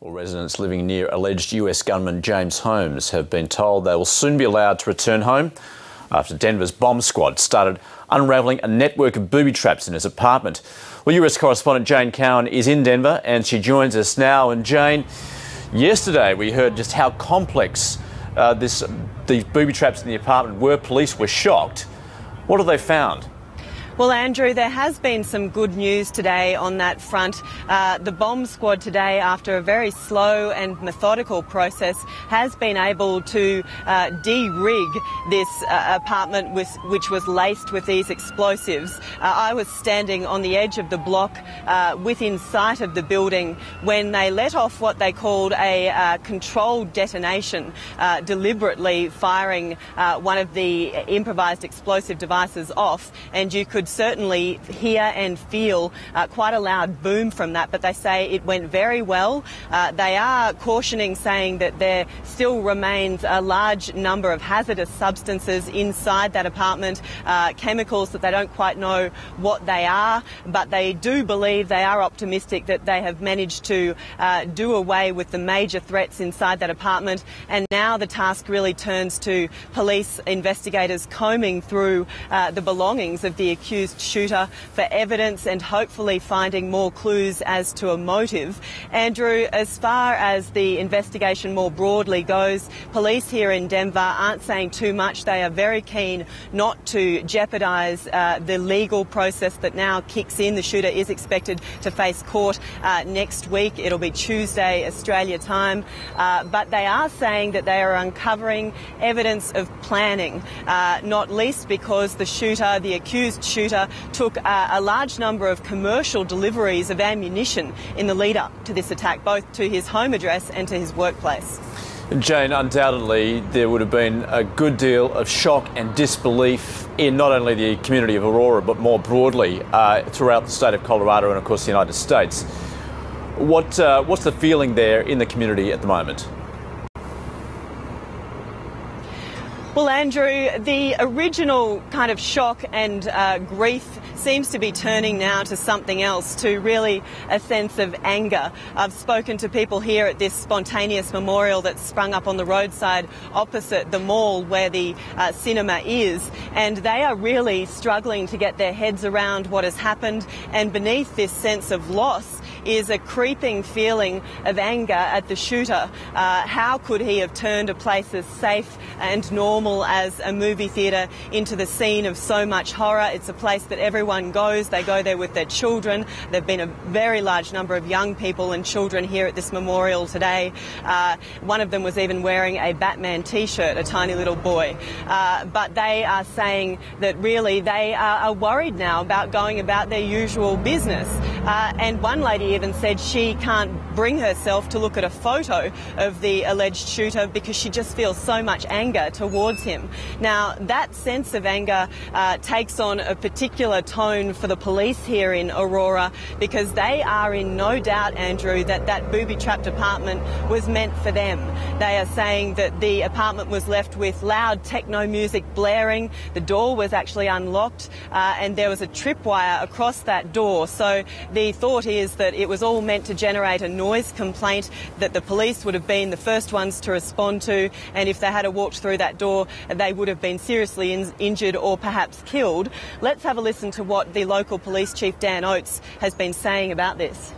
Well, residents living near alleged US gunman James Holmes have been told they will soon be allowed to return home after Denver's bomb squad started unravelling a network of booby traps in his apartment. Well, US correspondent Jane Cowan is in Denver and she joins us now. And Jane, yesterday we heard just how complex these booby traps in the apartment were. Police were shocked. What have they found? Well, Andrew, there has been some good news today on that front. The bomb squad today, after a very slow and methodical process, has been able to de-rig this apartment which was laced with these explosives. I was standing on the edge of the block within sight of the building when they let off what they called a controlled detonation, deliberately firing one of the improvised explosive devices off, and you could certainly hear and feel quite a loud boom from that, but they say it went very well. They are cautioning, saying that there still remains a large number of hazardous substances inside that apartment, chemicals that they don't quite know what they are, but they do believe, they are optimistic that they have managed to do away with the major threats inside that apartment, and now the task really turns to police investigators combing through the belongings of the accused shooter for evidence and hopefully finding more clues as to a motive. Andrew, as far as the investigation more broadly goes, police here in Denver aren't saying too much. They are very keen not to jeopardise the legal process that now kicks in. The shooter is expected to face court next week. It'll be Tuesday, Australia time. But they are saying that they are uncovering evidence of planning, not least because the shooter, the accused shooter, took a large number of commercial deliveries of ammunition in the lead up to this attack, both to his home address and to his workplace. Jane, undoubtedly there would have been a good deal of shock and disbelief in not only the community of Aurora but more broadly throughout the state of Colorado and of course the United States. What's the feeling there in the community at the moment? Well, Andrew, the original kind of shock and grief seems to be turning now to something else, to really a sense of anger. I've spoken to people here at this spontaneous memorial that's sprung up on the roadside opposite the mall where the cinema is, and they are really struggling to get their heads around what has happened, and beneath this sense of loss is a creeping feeling of anger at the shooter. How could he have turned a place as safe and normal as a movie theatre into the scene of so much horror? It's a place that everyone goes. They go there with their children. There have been a very large number of young people and children here at this memorial today. One of them was even wearing a Batman t-shirt, a tiny little boy. But they are saying that really they are worried now about going about their usual business. And one lady even said she can't bring herself to look at a photo of the alleged shooter because she just feels so much anger towards him. Now, that sense of anger takes on a particular tone for the police here in Aurora, because they are in no doubt, Andrew, that that booby-trapped apartment was meant for them. They are saying that the apartment was left with loud techno music blaring, the door was actually unlocked, and there was a tripwire across that door. So the thought is that it was all meant to generate a noise complaint that the police would have been the first ones to respond to, and if they had walked through that door, they would have been seriously injured or perhaps killed. Let's have a listen to what the local police chief, Dan Oates, has been saying about this.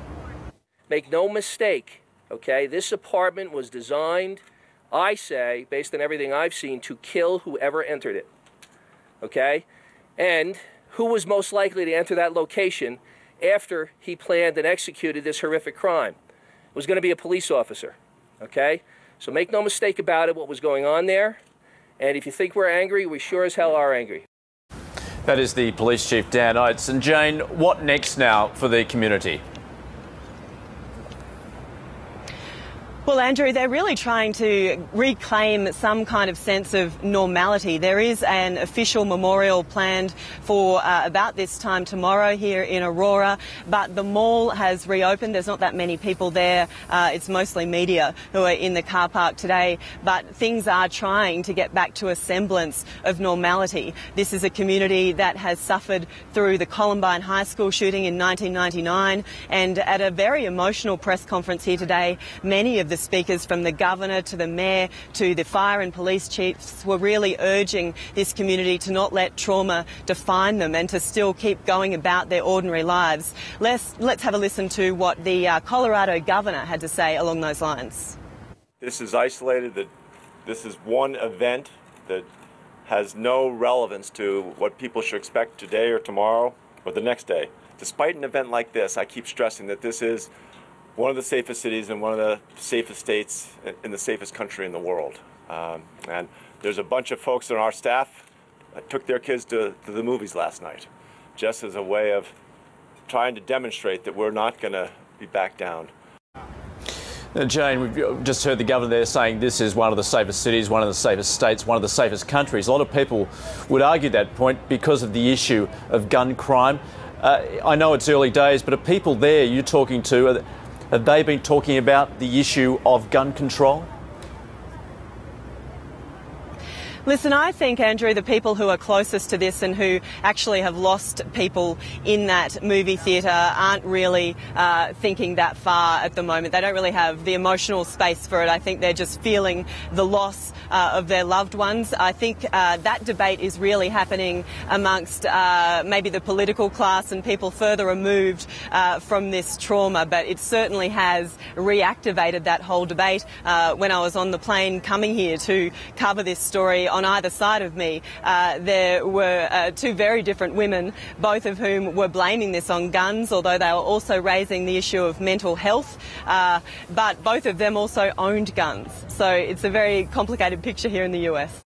Make no mistake, okay, this apartment was designed, I say, based on everything I've seen, to kill whoever entered it, okay? And who was most likely to enter that location after he planned and executed this horrific crime? It was going to be a police officer, okay? So make no mistake about it, what was going on there. And if you think we're angry, we sure as hell are angry. That is the police chief, Dan Oates. And Jane, what next now for the community? Well, Andrew, they're really trying to reclaim some kind of sense of normality. There is an official memorial planned for about this time tomorrow here in Aurora, but the mall has reopened. There's not that many people there. It's mostly media who are in the car park today, but things are trying to get back to a semblance of normality. This is a community that has suffered through the Columbine High School shooting in 1999, and at a very emotional press conference here today, many of the speakers, from the governor to the mayor to the fire and police chiefs, were really urging this community to not let trauma define them and to still keep going about their ordinary lives. Let's have a listen to what the Colorado governor had to say along those lines. This is isolated. This is one event that has no relevance to what people should expect today or tomorrow or the next day. Despite an event like this, I keep stressing that this is one of the safest cities and one of the safest states in the safest country in the world. And there's a bunch of folks on our staff that took their kids to the movies last night, just as a way of trying to demonstrate that we're not going to be back down. Now, Jane, we've just heard the governor there saying this is one of the safest cities, one of the safest states, one of the safest countries. A lot of people would argue that point because of the issue of gun crime. I know it's early days, but are people there you're talking to, have they been talking about the issue of gun control? Listen, I think, Andrew, the people who are closest to this and who actually have lost people in that movie theatre aren't really thinking that far at the moment. They don't really have the emotional space for it. I think they're just feeling the loss of their loved ones. I think that debate is really happening amongst maybe the political class and people further removed from this trauma, but it certainly has reactivated that whole debate. When I was on the plane coming here to cover this story, on either side of me, there were two very different women, both of whom were blaming this on guns, although they were also raising the issue of mental health, but both of them also owned guns. So it's a very complicated picture here in the US.